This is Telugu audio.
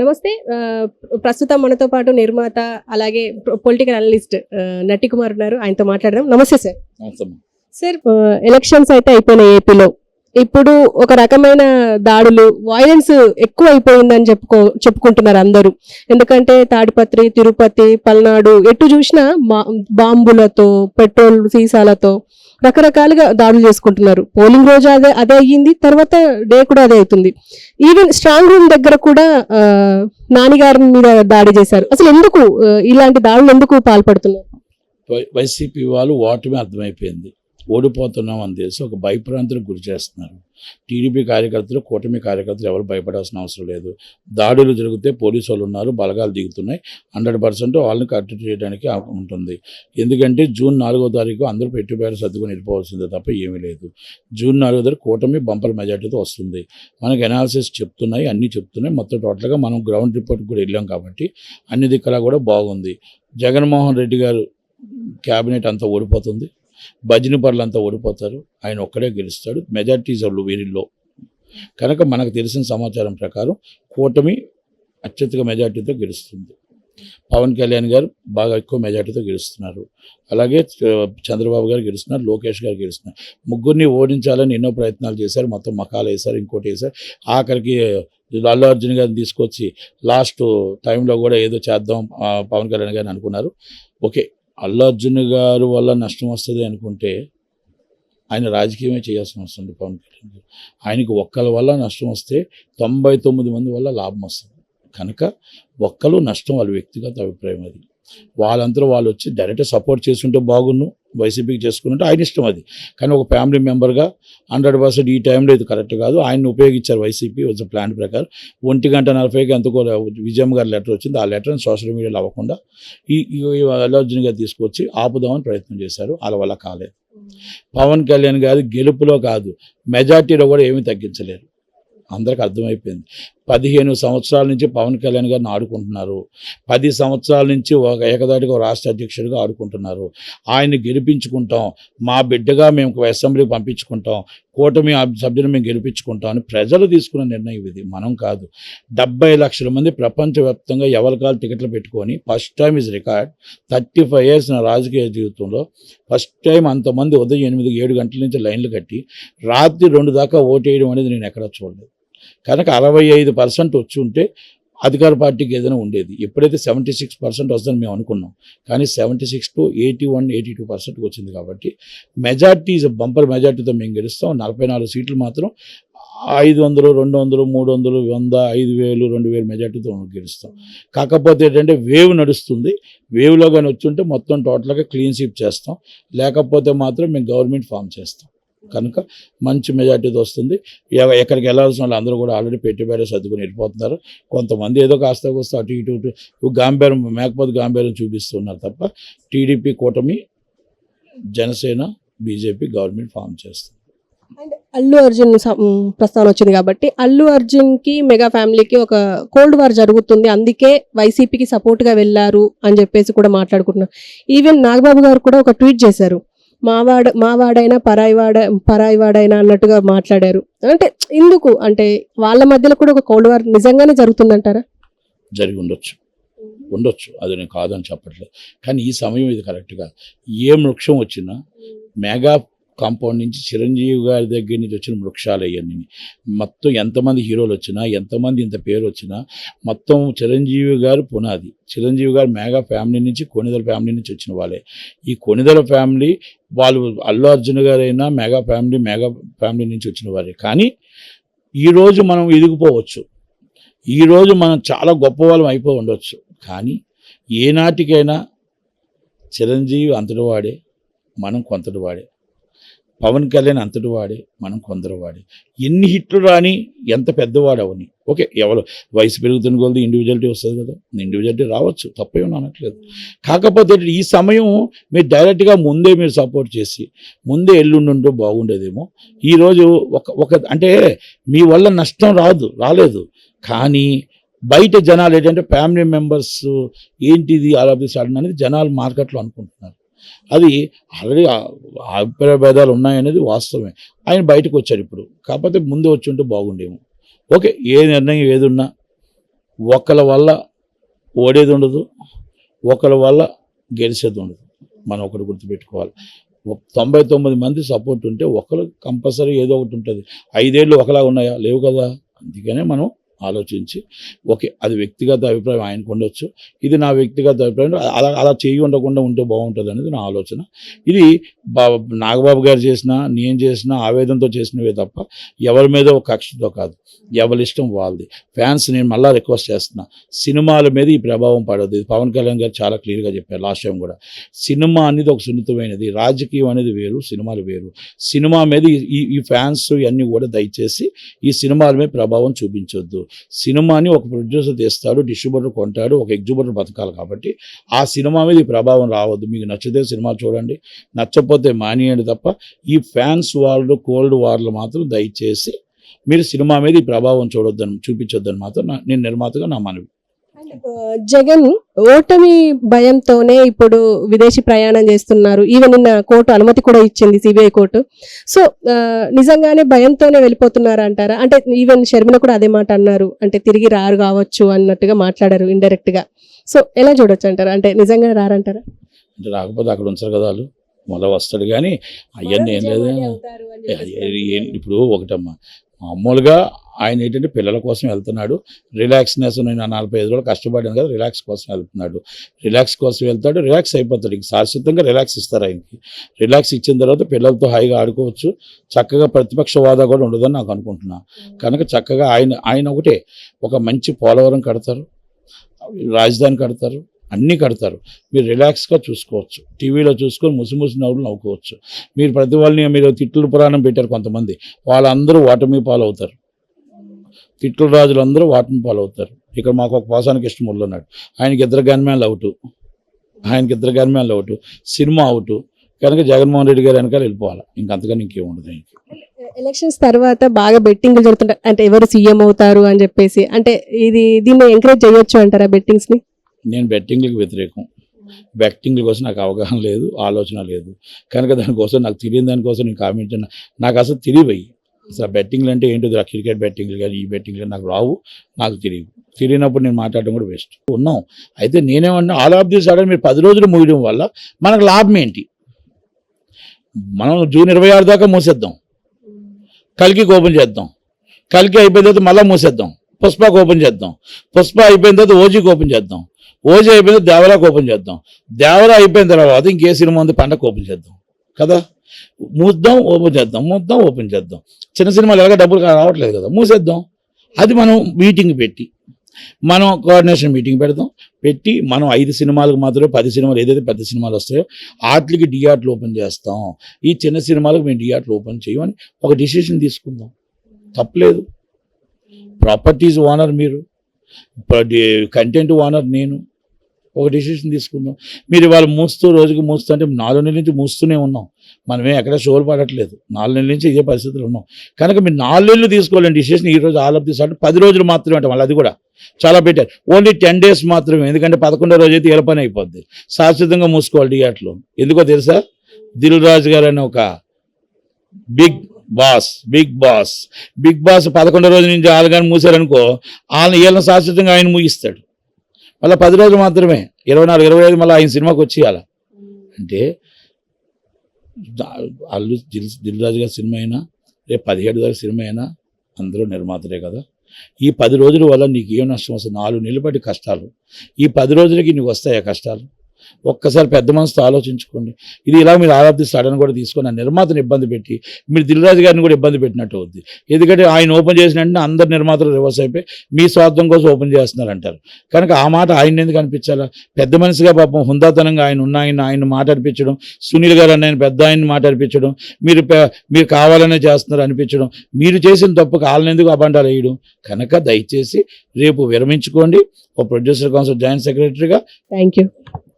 నమస్తే. ప్రస్తుతం మనతో పాటు నిర్మాత అలాగే పొలిటికల్ అనలిస్ట్ నట్టి కుమార్ ఉన్నారు. ఆయనతో మాట్లాడదాం. నమస్తే సార్. సార్, ఎలక్షన్స్ అయితే అయిపోయినాయి ఏపీలో. ఇప్పుడు ఒక రకమైన దాడులు, వాయిలెన్స్ ఎక్కువ అయిపోయిందని చెప్పుకుంటున్నారు అందరూ. ఎందుకంటే తాడిపత్రి, తిరుపతి, పల్నాడు ఎటు చూసినా బాంబులతో, పెట్రోల్ సీసాలతో రకరకాలుగా దాడులు చేసుకుంటున్నారు. పోలింగ్ రోజు అదే అయ్యింది, తర్వాత డే కూడా అదే అవుతుంది. ఈవెన్ స్ట్రాంగ్ రూమ్ దగ్గర కూడా నానిగారి మీద దాడి చేశారు. అసలు ఎందుకు ఇలాంటి దాడులు ఎందుకు పాల్పడుతున్నారు? వైసీపీ వాళ్ళు ఓటమి అర్థమైపోయింది. ఓడిపోతున్నాం అని తెలిసి ఒక భయప్రాంతులకు గురి చేస్తున్నారు. టీడీపీ కార్యకర్తలు, కూటమి కార్యకర్తలు ఎవరు భయపడాల్సిన అవసరం లేదు. దాడులు జరిగితే పోలీసు వాళ్ళు ఉన్నారు, బలగాలు దిగుతున్నాయి. 100% వాళ్ళని కట్టడి చేయడానికి ఉంటుంది. ఎందుకంటే జూన్ 4వ తారీఖు అందరూ పెట్టుబడి సర్దుకొని వెళ్ళిపోవాల్సిందే తప్ప ఏమీ లేదు. జూన్ 4వ తారీఖు కూటమి బంపర్ మెజార్టీతో వస్తుంది. మనకు ఎనాలిసిస్ చెప్తున్నాయి, అన్నీ చెప్తున్నాయి. మొత్తం టోటల్గా మనం గ్రౌండ్ రిపోర్ట్ కూడా వెళ్ళాం కాబట్టి అన్ని దిక్కలా కూడా బాగుంది. జగన్మోహన్ రెడ్డి గారు క్యాబినెట్ అంతా ఓడిపోతుంది, భజని పరులంతా ఓడిపోతారు, ఆయన ఒక్కడే గెలుస్తాడు. మెజార్టీస్ వీరిలో కనుక మనకు తెలిసిన సమాచారం ప్రకారం కూటమి అత్యధిక మెజార్టీతో గెలుస్తుంది. పవన్ కళ్యాణ్ గారు బాగా ఎక్కువ మెజార్టీతో గెలుస్తున్నారు. అలాగే చంద్రబాబు గారు గెలుస్తున్నారు, లోకేష్ గారు గెలుస్తున్నారు. ముగ్గురిని ఓడించాలని ఎన్నో ప్రయత్నాలు చేశారు. మొత్తం మకాలు వేశారు, ఇంకోటి వేశారు. ఆఖరికి అల్లు అర్జున్ గారిని తీసుకొచ్చి లాస్ట్ టైంలో కూడా ఏదో చేద్దాం పవన్ కళ్యాణ్ గారిని అనుకున్నారు. ఓకే, అల్లు అర్జున్ గారు వల్ల నష్టం వస్తుంది అనుకుంటే ఆయన రాజకీయమే చేయాల్సిన అవసరం ఉంది. పవన్ కళ్యాణ్ గారు ఆయనకి ఒక్కల వల్ల నష్టం వస్తే 99 మంది వల్ల లాభం వస్తుంది. కనుక ఒక్కలు నష్టం వాళ్ళ వ్యక్తిగత అభిప్రాయం. అది వాళ్ళందరూ వాళ్ళు వచ్చి డైరెక్ట్ సపోర్ట్ చేస్తుంటే బాగున్ను, వైసీపీకి చేసుకుంటే ఆయన ఇష్టం అది. కానీ ఒక ఫ్యామిలీ మెంబర్గా 100% ఈ టైంలో ఇది కరెక్ట్ కాదు. ఆయన్ని ఉపయోగించారు వైసీపీ వచ్చే ప్లాన్ ప్రకారం. 1:40కి ఎంతకో విజయమ్మ గారి లెటర్ వచ్చింది. ఆ లెటర్ని సోషల్ మీడియాలో అవ్వకుండా ఈ అల్లు అర్జున్ గారు తీసుకొచ్చి ఆపుదామని ప్రయత్నం చేశారు. వాళ్ళ వల్ల కాలేదు. పవన్ కళ్యాణ్ గారి గెలుపులో కాదు, మెజార్టీలో కూడా ఏమీ తగ్గించలేరు. అందరికి అర్థమైపోయింది. 15 సంవత్సరాల నుంచి పవన్ కళ్యాణ్ గారిని ఆడుకుంటున్నారు. 10 సంవత్సరాల నుంచి ఒక ఏకదాటిగా రాష్ట్ర అధ్యక్షుడిగా ఆడుకుంటున్నారు. ఆయన్ని గెలిపించుకుంటాం, మా బిడ్డగా మేము అసెంబ్లీకి పంపించుకుంటాం, కూటమి సభ్యులు మేము గెలిపించుకుంటాం అని ప్రజలు తీసుకున్న నిర్ణయం ఇది, మనం కాదు. 70 లక్షల మంది ప్రపంచవ్యాప్తంగా ఎవరికాలు టికెట్లు పెట్టుకొని first time is record. 35 years నా రాజకీయ జీవితంలో ఫస్ట్ టైం అంతమంది ఉదయం 8-7 గంటల నుంచి లైన్లు కట్టి రాత్రి 2 దాకా ఓటేయడం అనేది నేను ఎక్కడా చూడలేదు. కనుక 65% వచ్చి ఉంటే అధికార పార్టీకి ఏదైనా ఉండేది. ఎప్పుడైతే 76% వస్తుందని మేము అనుకున్నాం, కానీ 76 to 81-82% వచ్చింది. కాబట్టి మెజార్టీ బంపర్ మెజార్టీతో మేము గెలుస్తాం. 44 సీట్లు మాత్రం 500, 200, 300, 100, 5,000, 2,000 మెజార్టీతో గెలుస్తాం. కాకపోతే ఏంటంటే వేవ్ నడుస్తుంది. వేవ్లో కానీ వచ్చుంటే మొత్తం టోటల్గా క్లీన్ స్వీప్ చేస్తాం. లేకపోతే మాత్రం మేము గవర్నమెంట్ ఫామ్ చేస్తాం. కనుక మంచి మెజార్టీతో వస్తుంది. ఎక్కడికి వెళ్ళాల్సిన వాళ్ళు అందరూ కూడా ఆల్రెడీ పెట్టుబడి సర్దుకుని వెళ్ళిపోతున్నారు. కొంతమంది ఏదో కాస్త అటు ఇటు గాంభీర్యం, మేకపోతే గాంభీర్యం చూపిస్తున్నారు తప్ప టీడీపీ, కూటమి, జనసేన, బీజేపీ గవర్నమెంట్ ఫామ్ చేస్తుంది. అండ్ అల్లు అర్జున్ ప్రస్తావన వచ్చింది కాబట్టి అల్లు అర్జున్కి మెగా ఫ్యామిలీకి ఒక కోల్డ్ వార్ జరుగుతుంది, అందుకే వైసీపీకి సపోర్ట్గా వెళ్ళారు అని చెప్పేసి కూడా మాట్లాడుకుంటున్నారు. ఈవెన్ నాగబాబు గారు కూడా ఒక ట్వీట్ చేశారు, మావాడైనా పరాయివాడైనా అన్నట్టుగా మాట్లాడారు. అంటే ఎందుకు, అంటే వాళ్ళ మధ్యలో కూడా ఒక కోల్డ్ వార్ నిజంగానే జరుగుతుందంటారా? జరిగి ఉండొచ్చు, అది నేను కాదని చెప్పట్లేదు. కానీ ఈ సమయం ఇది కరెక్ట్ కాదు. ఏ వృక్షం వచ్చినా మెగా కాంపౌండ్ నుంచి చిరంజీవి గారి దగ్గర నుంచి వచ్చిన వృక్షాలు అవన్నీ మొత్తం ఎంతమంది హీరోలు వచ్చినా, ఎంతమంది ఇంత పేరు వచ్చినా మొత్తం చిరంజీవి గారు పునాది. చిరంజీవి గారు మెగా ఫ్యామిలీ నుంచి, కొణిదల ఫ్యామిలీ నుంచి వచ్చిన వాళ్ళే. ఈ కొణిదల ఫ్యామిలీ వాళ్ళు అల్లు అర్జున్ గారైనా మెగా ఫ్యామిలీ నుంచి వచ్చిన వారే. కానీ ఈరోజు మనం ఎదిగిపోవచ్చు, ఈరోజు మనం చాలా గొప్ప వాళ్ళం అయిపోయి ఉండవచ్చు. కానీ ఏనాటికైనా చిరంజీవి అంతటి వాడే, మనం కొంతటి వాడే. పవన్ కళ్యాణ్ అంతటి వాడే, మనం కొందరు వాడే. ఎన్ని హిట్లు రాని, ఎంత పెద్దవాడు అవని, ఓకే, ఎవరు వయసు పెరుగుతున్న కొలది ఇండివిజువాలిటీ వస్తుంది కదా, ఇండివిజువాలిటీ రావచ్చు, తప్పేమో అనట్లేదు. కాకపోతే ఈ సమయం మీరు డైరెక్ట్గా ముందే మీరు సపోర్ట్ చేసి ముందే ఎల్లుండుంటూ బాగుండేదేమో. ఈరోజు అంటే మీ వల్ల నష్టం రాలేదు, కానీ బయట జనాలు ఏంటంటే ఫ్యామిలీ మెంబర్స్ ఏంటిది ఆల్ ఆఫ్ ది సడన్ అనేది జనాలు మార్కెట్లో అనుకుంటున్నారు. అది ఆల్రెడీ అభిప్రాయ భేదాలు ఉన్నాయనేది వాస్తవమే. ఆయన బయటకు వచ్చారు ఇప్పుడు, కాకపోతే ముందే వచ్చి ఉంటే బాగుండేమో. ఓకే, ఏ నిర్ణయం ఏదున్నా ఒకళ్ళ వల్ల ఓడేది ఉండదు, ఒకళ్ళ వల్ల గెలిచేది ఉండదు. మనం ఒకటి గుర్తుపెట్టుకోవాలి. 99 మంది సపోర్ట్ ఉంటే ఒకరు కంపల్సరీ ఏదో ఒకటి ఉంటుంది. 5 ఏళ్ళు ఒకలా ఉన్నాయా? లేవు కదా. అందుకనే మనం ఆలోచించి ఓకే, అది వ్యక్తిగత అభిప్రాయం ఆయనకు ఉండొచ్చు, ఇది నా వ్యక్తిగత అభిప్రాయం, అలా అలా చేయి ఉండకుండా ఉంటే బాగుంటుంది అనేది నా ఆలోచన. ఇది నాగబాబు గారు చేసినా నేను చేసినా ఆవేదనతో చేసినవే తప్ప ఎవరి మీద ఒక కక్షతో కాదు. ఎవరి ఇష్టం వాళ్ళది. ఫ్యాన్స్ నేను మళ్ళీ రిక్వెస్ట్ చేస్తున్నా, సినిమాల మీద ఈ ప్రభావం పడదు. ఇది పవన్ కళ్యాణ్ గారు చాలా క్లియర్గా చెప్పారు లాస్ట్ టైం కూడా. సినిమా అనేది ఒక సున్నితమైనది, రాజకీయం అనేది వేరు, సినిమాలు వేరు. సినిమా మీద ఈ ఫ్యాన్స్ ఇవన్నీ కూడా దయచేసి ఈ సినిమాల మీద ప్రభావం చూపించొద్దు. సినిమాని ఒక ప్రొడ్యూసర్ తీస్తాడు, డిస్ట్రిబ్యూటర్ కొంటాడు, ఒక ఎగ్జిబ్యూటర్ బతకాలి. కాబట్టి ఆ సినిమా మీద ఈ ప్రభావం రావద్దు. మీకు నచ్చితే సినిమా చూడండి, నచ్చకపోతే మానేయండి తప్ప ఈ ఫ్యాన్స్ వాళ్ళు కోల్డ్ వార్లు మాత్రం దయచేసి మీరు సినిమా మీద ఈ ప్రభావం చూపించొద్దని మాత్రం నేను నిర్మాతగా నా మనవి. జగన్ ఓటమి భయంతోనే ఇప్పుడు విదేశీ ప్రయాణం చేస్తున్నారు. ఈవెన్ నిన్న కోర్టు అనుమతి కూడా ఇచ్చింది, సిబిఐ కోర్టు. సో నిజంగానే భయంతోనే వెళ్ళిపోతున్నారు అంటారా? అంటే ఈవెన్ షర్మిల కూడా అదే మాట అన్నారు, అంటే తిరిగి రారు కావచ్చు అన్నట్టుగా మాట్లాడారు ఇండైరెక్ట్ గా. సో ఎలా చూడొచ్చు అంటారా? అంటే నిజంగా రారంటారా? అంటే రాకపోతే అక్కడ ఉంచారు కదా వాళ్ళు, మళ్ళీ వస్తాడు. కానీ అవన్నీ ఏం లేదు. ఇప్పుడు ఒకటమ్మా, మామూలుగా ఆయన ఏంటంటే పిల్లల కోసం వెళ్తున్నాడు, రిలాక్స్నెస్. నేను 45 రోజులు కష్టపడ్డాను కదా, రిలాక్స్ కోసం వెళ్తున్నాడు. రిలాక్స్ కోసం వెళ్తాడు, రిలాక్స్ అయిపోతాడు. ఇంక శాశ్వతంగా రిలాక్స్ ఇస్తారు ఆయనకి. రిలాక్స్ ఇచ్చిన తర్వాత పిల్లలతో హాయిగా ఆడుకోవచ్చు, చక్కగా ప్రతిపక్ష హోదా కూడా ఉండదని నాకు అనుకుంటున్నా. కనుక చక్కగా ఆయన ఒకటే, ఒక మంచి పోలవరం కడతారు, రాజధాని కడతారు, అన్నీ కడతారు. మీరు రిలాక్స్గా చూసుకోవచ్చు, టీవీలో చూసుకొని ముసి నవ్వులు నవ్వుకోవచ్చు. మీరు ప్రతి వాళ్ళని మీరు తిట్లు పురాణం పెట్టారు కొంతమంది, వాళ్ళందరూ ఓటమి పాలవుతారు. తిట్లు రాజులు అందరూ ఓటమి పాలవుతారు. ఇక్కడ మాకు ఒక పోసానికి ఇష్టముళ్ళు ఉన్నాడు, ఆయనకి 2 గన్మ్యాన్లు అవుట్, సినిమా అవుట్. కనుక జగన్మోహన్ రెడ్డి గారు వెనకాల వెళ్ళిపోవాలి, ఇంకంతకన్నా ఇంకేముండదు ఆయనకి. ఎలక్షన్స్ తర్వాత బాగా బెట్టింగ్లు జరుగుతుంటాయి, అంటే ఎవరు సీఎం అవుతారు అని చెప్పేసి. అంటే దీన్ని ఎంకరేజ్ చేయొచ్చు అంటారా బెట్టింగ్స్ ని? నేను బెట్టింగ్లకు వ్యతిరేకం. బెట్టింగ్ల కోసం నాకు అవగాహన లేదు, ఆలోచన లేదు. కనుక దానికోసం నాకు తెలియని దానికోసం నేను కామెంట్ నాకు అసలు తెలియవయ్యి. అసలు బెట్టింగ్లు అంటే ఏంటో, క్రికెట్ బెట్టింగ్లు కానీ ఈ బెట్టింగ్లు నాకు రావు, నాకు తెలియనప్పుడు నేను మాట్లాడడం కూడా వేస్ట్. ఉన్నాం. అయితే నేనేమన్నా ఆల్ ఆఫ్ ది సడన్ మీరు 10 రోజులు మూయడం వల్ల మనకు లాభం ఏంటి? మనం జూన్ 26 దాకా మూసేద్దాం, కల్కికి ఓపెన్ చేద్దాం, కల్కి అయిపోయిన తర్వాత మళ్ళీ మూసేద్దాం, పుష్పకు ఓపెన్ చేద్దాం, పుష్ప అయిపోయిన తర్వాత ఓజీకి ఓపెన్ చేద్దాం, ఓజీ అయిపోయిన తర్వాత దేవరాకు ఓపెన్ చేద్దాం, దేవరా అయిపోయిన తర్వాత ఇంకే సినిమా ఉంది పండగ ఓపెన్ చేద్దాం కదా. మూద్దాం, ఓపెన్ చేద్దాం, మూద్దాం, ఓపెన్ చేద్దాం. చిన్న సినిమాలు ఎలాగ డబ్బులు రావట్లేదు కదా, మూసేద్దాం. అది మనం మీటింగ్ పెట్టి, మనం కోఆర్డినేషన్ మీటింగ్ పెట్టి మనం 5 సినిమాలకు మాత్రమే 10 సినిమాలు ఏదైతే పెద్ద సినిమాలు వస్తాయో వాటికి డిఆర్ట్లు ఓపెన్ చేస్తాం, ఈ చిన్న సినిమాలకు మేము డిఆర్ట్లు ఓపెన్ చేయమని ఒక డిసిషన్ తీసుకుందాం. తప్పలేదు. ప్రాపర్టీస్ ఓనర్ మీరు, కంటెంట్ ఓనర్ నేను. ఒక డిసిషన్ తీసుకుందాం. మీరు ఇవాళ రోజుకి మూస్తూ అంటే 4 నెలల నుంచి మూస్తూనే ఉన్నాం. మనమే ఎక్కడ షోలు పడట్లేదు, 4 నెలల నుంచి ఇదే పరిస్థితులు ఉన్నాం. కనుక మీరు 4 నెలలు తీసుకోవాలని డిసిషన్ ఈరోజు ఆల్ ఆఫ్ ది సడన్ 10 రోజులు మాత్రమే అంటే, మళ్ళీ అది కూడా చాలా బెటర్. ఓన్లీ 10 days మాత్రమే, ఎందుకంటే 11వ రోజు అయితే ఏ పని అయిపోద్ది. శాశ్వతంగా మూసుకోవాలి థియేటర్లో. ఎందుకో తెలుసా? దిల్ రాజు గారు అని ఒక బిగ్ బాస్ 11వ రోజు నుంచి వాళ్ళు కానీ మూసారనుకో, వీళ్ళని శాశ్వతంగా ఆయన ముగిస్తాడు. మళ్ళీ 10 రోజులు మాత్రమే, 24, 25 మళ్ళీ ఆయన సినిమాకి వచ్చేయాలి. అంటే వాళ్ళు దిల్ రాజు గారి సినిమా అయినా, రేపు 17 దాకా సినిమా అయినా అందరూ నిర్మాతలే కదా. ఈ 10 రోజుల వల్ల నీకు ఏం నష్టం వస్తుంది? 4 నెలల పాటు కష్టాలు. ఈ 10 రోజులకి నీకు వస్తాయా కష్టాలు? ఒక్కసారి పెద్ద మనసుతో ఆలోచించుకోండి. ఇది ఇలా మీరు ఆల్ ఆఫ్ ది సడన్ కూడా తీసుకొని ఆ నిర్మాతను ఇబ్బంది పెట్టి మీరు దిల్ రాజు గారిని కూడా ఇబ్బంది పెట్టినట్టు అవుద్ది. ఎందుకంటే ఆయన ఓపెన్ చేసిన వెంటనే అందరు నిర్మాతలు రివర్స్ అయిపోయి మీ స్వార్థం కోసం ఓపెన్ చేస్తున్నారు అంటారు. కనుక ఆ మాట ఆయన ఎందుకు అనిపించాలా? పెద్ద మనిషిగా పాపం హుందాతనంగా ఆయన మాట్లాడిపించడం, సునీల్ గారు అన్న పెద్ద ఆయన్ని మాట్లాడిపించడం, మీరు కావాలనే చేస్తున్నారు అనిపించడం, మీరు చేసిన తప్పుకు వాళ్ళని ఎందుకు అబండాలు వేయడం? కనుక దయచేసి రేపు విరమించుకోండి. ఓ ప్రొడ్యూసర్ కౌన్సిల్ జాయింట్ సెక్రటరీగా. Thank you.